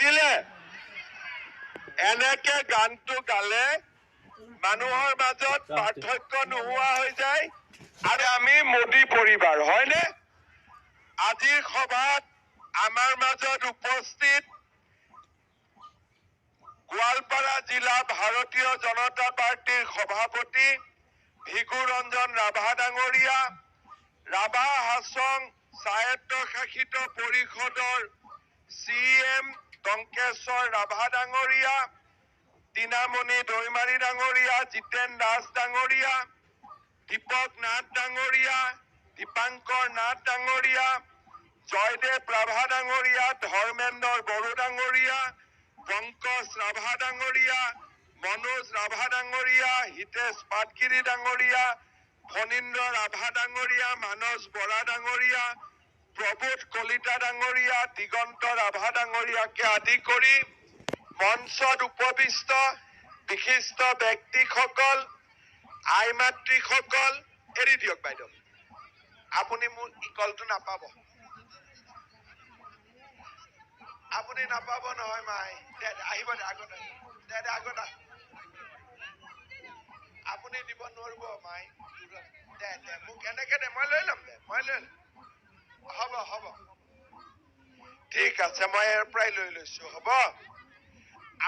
দিলে এনেকে গানটো গালে মানুহৰ মাজত পাৰ্থক্য নোহোৱা হৈ যায় আৰু আমি মোদী পৰিবাৰ হয়নে আজিৰ সভাত আমাৰ মাজত উপস্থিত গোৱালপাৰা জিলা ভাৰতীয় জনতা পাৰ্টিৰ সভাপতি ভিগু ৰঞ্জন ৰাভা ডাঙৰীয়া ৰাভা হাছং স্বায়ত্তশাসিত পৰিষদৰ CM টংকেশ্বৰ ৰাভা ডাঙৰীয়া টিনামণি দৈমাৰী ডাঙৰীয়া জিতেন দাস ডাঙৰীয়া দীপক নাথ ডাঙৰীয়া দীপাংকৰ নাথ ডাঙৰীয়া জয়দেৱ ৰাভা ডাঙৰীয়া ধৰ্মেন্দ্ৰ বড়ো ডাঙৰীয়া পংকজ ৰাভা ডাঙৰীয়া মনোজ ৰাভা ডাঙৰীয়া হিতেশ পাটগিৰি ডাঙৰীয়া ফণীন্দ্ৰ ৰাভা ডাঙৰীয়া মানস বৰা ডাঙৰীয়া প্ৰবোধ কলিতা ডাঙৰীয়া দিগন্ত ৰাভা ডাঙৰীয়াকে আদি কৰি মঞ্চত উপবিষ্ট বিশিষ্ট ব্যক্তিসকল আই মাতৃসকল এৰি দিয়ক বাইদেউ আপুনি মোৰ ইকলটো নাপাব আপুনি নাপাব নহয় মাই আহিব আগত আগত আপুনি দিব নোৱাৰিব মাই মোক এনেকে দে মই লৈ ল'ম দে মই লৈ হ'ব হ'ব ঠিক আছে মই ইয়াৰ পৰাই লৈ লৈছো হ'ব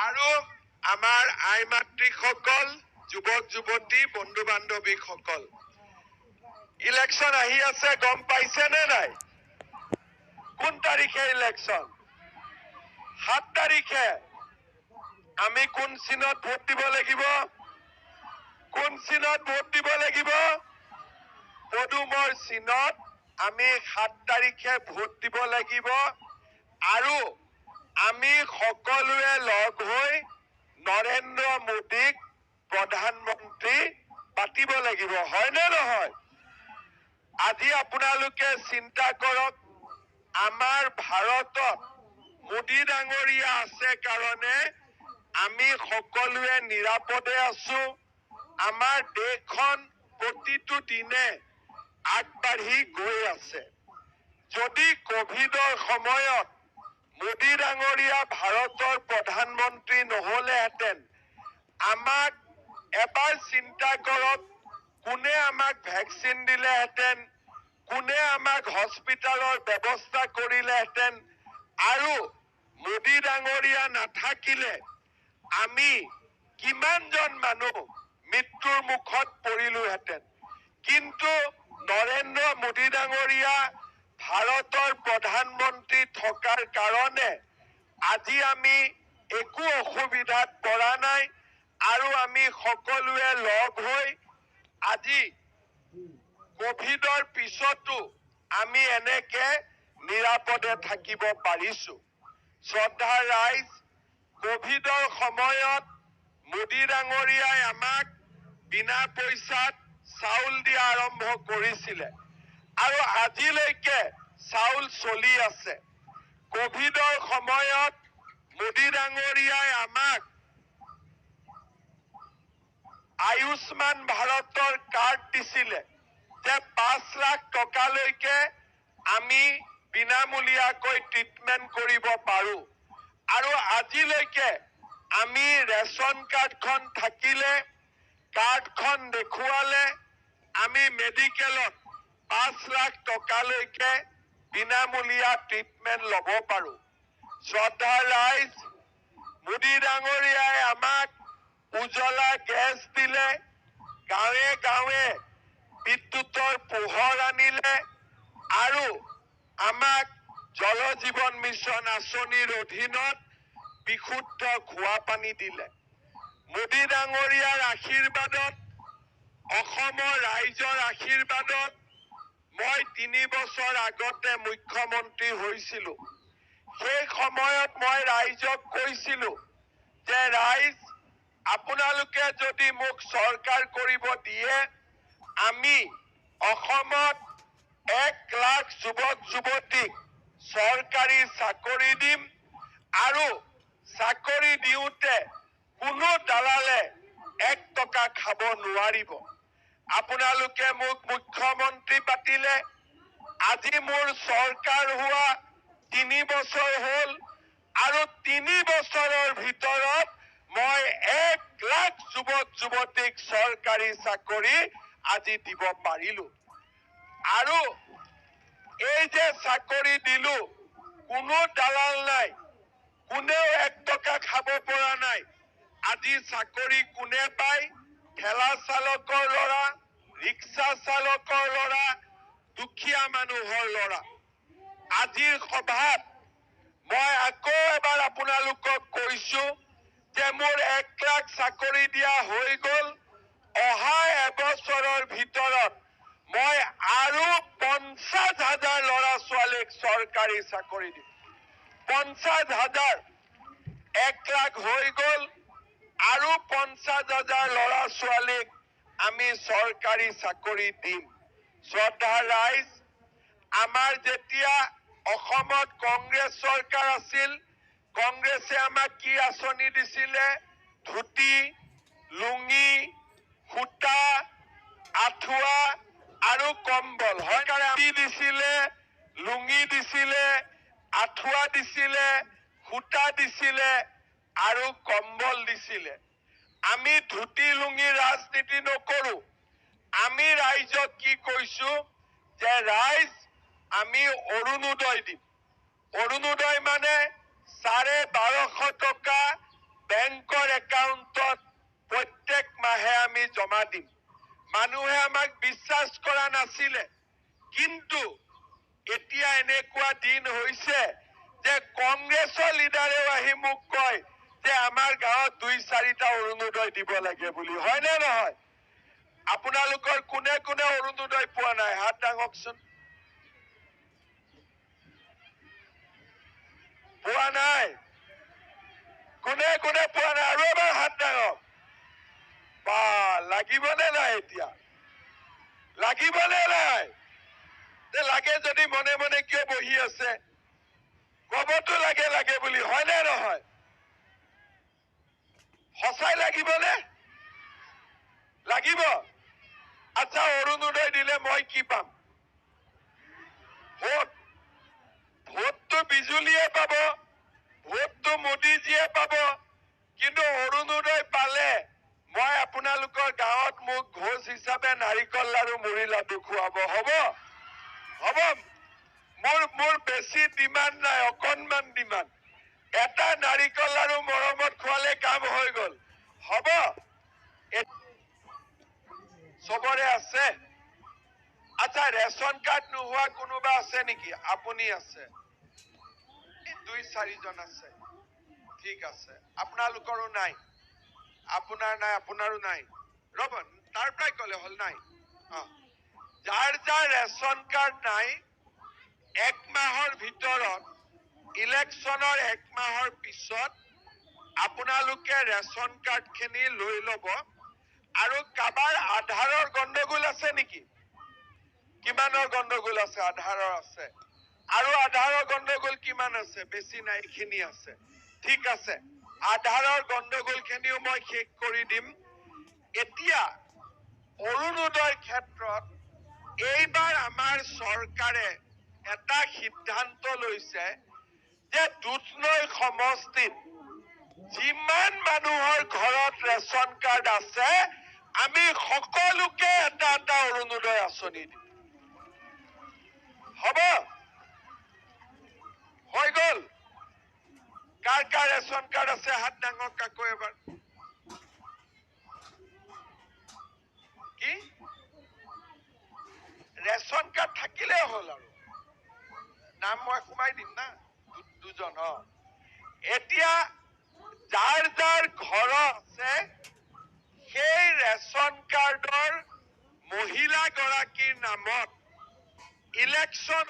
আৰু আমাৰ আই মাতৃসকল যুৱক যুৱতী বন্ধু বান্ধৱীসকল ইলেকশ্যন আহি আছে গম পাইছে নে নাই কোন তাৰিখে ইলেকশ্যন 7 তাৰিখে আমি কোন চিনত ভোট দিব লাগিব কোন চিনত ভোট দিব লাগিব পদুমৰ চিনত আমি 7 তাৰিখে ভোট দিব লাগিব আৰু আমি সকলোৱে লগ হৈ নৰেন্দ্ৰ মোদীক প্ৰধানমন্ত্ৰী পাতিব লাগিব হয় নে নহয় আজি আপোনালোকে চিন্তা কৰক আমাৰ ভাৰতত মোদী ডাঙৰীয়া আছে কাৰণে আমি সকলোৱে নিৰাপদে আছো আমাৰ দেশখন প্ৰতিটো দিনে আগবাঢ়ি গৈ আছে যদি কোভিডৰ সময়ত মোদী ডাঙৰীয়া ভাৰতৰ প্ৰধানমন্ত্ৰী নহলেহেঁতেন আমাক এবাৰ চিন্তা কৰক কোনে আমাক ভেকচিন দিলেহেঁতেন কোনে আমাক হস্পিটালৰ ব্যৱস্থা কৰিলেহেঁতেন আৰু মোদী ডাঙৰীয়া নাথাকিলে আমি কিমানজন মানুহ মৃত্যুৰ মুখত পৰিলোহেঁতেন কিন্তু নৰেন্দ্ৰ মোদী ডাঙৰীয়া ভাৰতৰ প্ৰধানমন্ত্ৰী থকাৰ কাৰণে আজি আমি একো অসুবিধাত পৰা নাই আৰু আমি সকলোৱে লগ হৈ আজি কোভিডৰ পিছতো আমি এনেকে নিৰাপদে থাকিব পাৰিছো শ্ৰদ্ধা ৰাইজ কোভিডৰ সময়ত মোদী ডাঙৰীয়াই আমাক বিনা পইচাত চাউল দিয়া আৰম্ভ কৰিছিলে আৰু আজিলৈকে চাউল চলি আছে কোভিডৰ সময়ত মোদী ডাঙৰীয়াই আমাক আয়ুষ্মান ভাৰতৰ কাৰ্ড দিছিলে যে 5 লাখ টকালৈকে আমি বিনামূলীয়াকৈ ট্ৰিটমেন্ট কৰিব পাৰো আৰু আজিলৈকে আমি ৰেচন কাৰ্ডখন থাকিলে কাৰ্ডখন দেখুৱালে আমি মেডিকেলত 5 লাখ টকালৈকে বিনামূলীয়া ট্ৰিটমেন্ট ল'ব পাৰো শ্ৰদ্ধা ৰাইজ মোদী ডাঙৰীয়াই আমাক উজ্জ্বলা গেছ দিলে গাঁৱে গাঁৱে বিদ্যুতৰ পোহৰ আনিলে আৰু আমাক জল জীৱন মিছন আঁচনিৰ অধীনত বিশুদ্ধ খোৱা পানী দিলে মোদী ডাঙৰীয়াৰ আশীৰ্বাদত অসমৰ ৰাইজৰ আশীৰ্বাদত মই 3 বছৰ আগতে মুখ্যমন্ত্ৰী হৈছিলো সেই সময়ত মই ৰাইজক কৈছিলো যে ৰাইজ আপোনালোকে যদি মোক চৰকাৰ কৰিব দিয়ে আমি অসমত 1 লাখ যুৱক যুৱতীক চৰকাৰী চাকৰি দিম আৰু চাকৰি দিওঁতে কোনো দালালে 1 টকা খাব নোৱাৰিব আপোনালোকে মোক মুখ্যমন্ত্ৰী পাতিলে আজি মোৰ চৰকাৰ হোৱা 3 বছৰ হ'ল আৰু 3 বছৰৰ ভিতৰত মই 1 লাখ যুৱক যুৱতীক চৰকাৰী চাকৰি আজি দিব পাৰিলো। আৰু এই যে চাকৰি দিলো, কোনো দালাল নাই, কোনেও 1 টকা খাব পৰা নাই। আজি চাকৰি কোনে পায়? ঠেলা চালকৰ ল'ৰা, ৰিক্সা চালকৰ ল'ৰা, দুখীয়া মানুহৰ ল'ৰা। আজিৰ সভাত মই আকৌ এবাৰ আপোনালোকক কৈছো যে মোৰ 1 লাখ চাকৰি দিয়া হৈ গ'ল। অহা এবছৰৰ ভিতৰত মই আৰু 50,000 ল'ৰা ছোৱালীক চৰকাৰী চাকৰি দিম। 50,000, 1 লাখ হৈ গ'ল, আৰু 50,000 ল'ৰা ছোৱালীক আমি চৰকাৰী চাকৰি দিম। শ্ৰদ্ধাৰ ৰাইজ, আমাৰ যেতিয়া অসমত কংগ্ৰেছ চৰকাৰ আছিল, কংগ্ৰেছে আমাক কি আঁচনি দিছিলে? ধুতি, লুঙি, সূতা, আঁঠুৱা আৰু কম্বল। হয়, দিছিলে, লুঙি দিছিলে, আঁঠুৱা দিছিলে, সূতা দিছিলে আৰু কম্বল দিছিলে। আমি ধুতি লুঙি ৰাজনীতি নকৰো। আমি ৰাইজক কি কৈছো যে ৰাইজ, আমি অৰুণোদয় দিম। অৰুণোদয় মানে 1250 টকা বেংকৰ একাউণ্টত প্ৰত্যেক মাহে আমি জমা দিম। মানুহে আমাক বিশ্বাস কৰা নাছিলে, কিন্তু এতিয়া এনেকুৱা দিন হৈছে যে কংগ্ৰেছৰ লিডাৰেও আহি মোক কয় যে আমাৰ গাঁৱত 2-4টা অৰুণোদয় দিব লাগে বুলি। হয় নে নহয়? আপোনালোকৰ কোনে কোনে অৰুণোদয় পোৱা নাই? হাত দাঙকচোন। পোৱা নাই? কোনে কোনে পোৱা নাই? আৰু এবাৰ হাত দাঙক। বা, লাগিবনে নাই? এতিয়া লাগিবনে নাই? লাগে যদি মনে মনে কিয় বহি আছে? কবতো লাগে লাগে বুলি। হয় নে নহয়? সঁচাই লাগিবনে? লাগিব? আচ্ছা, অৰুণোদয় দিলে মই কি পাম? ভোট। ভোটটো বিজুলীয়ে পাব, ভোটটো মোদীজীয়ে পাব, কিন্তু অৰুণোদয় পালে মই আপোনালোকৰ গাঁৱত মোক ঘোষ হিচাপে নাৰিকল লাৰু, মুড়ি লাডু খুৱাব। হ'ব? হ'ব? মোৰ বেছি ডিমাণ্ড নাই, অকণমান ডিমাণ্ড। এটা নাৰিকল লাৰু মৰমত খোৱালে কাম হৈ গ'ল। হ'ব? চবৰে আছে? আচ্ছা, ৰেচন কাৰ্ড নোহোৱা কোনোবা আছে নেকি? আপুনি আছে, 2-4 জন আছে। ঠিক আছে, আপোনালোকৰো নাই? আপোনাৰ নাই, আপোনাৰো নাই। ৰ'ব, তাৰ পৰাই ক'লে হ'ল নাই। যাৰ যাৰ ৰেচন কাৰ্ড নাই, 1 মাহৰ ভিতৰত, ইলেকশ্যনৰ 1 মাহৰ পিছত আপোনালোকে ৰেচন কাৰ্ড খিনি লৈ ল'ব। আৰু কাবাৰ আধাৰৰ গণ্ডগোল আছে নেকি? কিমানৰ গণ্ডগোল আছে? আধাৰৰ আছে। আৰু আধাৰৰ গণ্ডগোল কিমান আছে? বেছি নাই, এইখিনি আছে। ঠিক আছে, আধাৰৰ গণ্ডগোল খিনিও মই শেষ কৰি দিম। এতিয়া অৰুণোদয়ৰ ক্ষেত্ৰত এইবাৰ আমাৰ চৰকাৰে এটা সিদ্ধান্ত লৈছে যে দুধনৈ সমষ্টিত যিমান মানুহৰ ঘৰত ৰেচন কাৰ্ড আছে, আমি সকলোকে এটা এটা অৰুণোদয় আঁচনি দিম। হ'ব? হৈ গ'ল? কাৰ কাৰ ৰেচন কাৰ্ড আছে হাত দাঙক আকৌ এবাৰ। কি? ৰেচন কাৰ্ড থাকিলে হ'ল আৰু নাম মই সোমাই দিম না, 2জন। এতিয়া যাৰ যাৰ ঘৰত আছে, সেই ৰেচন কাৰ্ডৰ মহিলা গৰাকীৰ নামত ইলেকশ্যন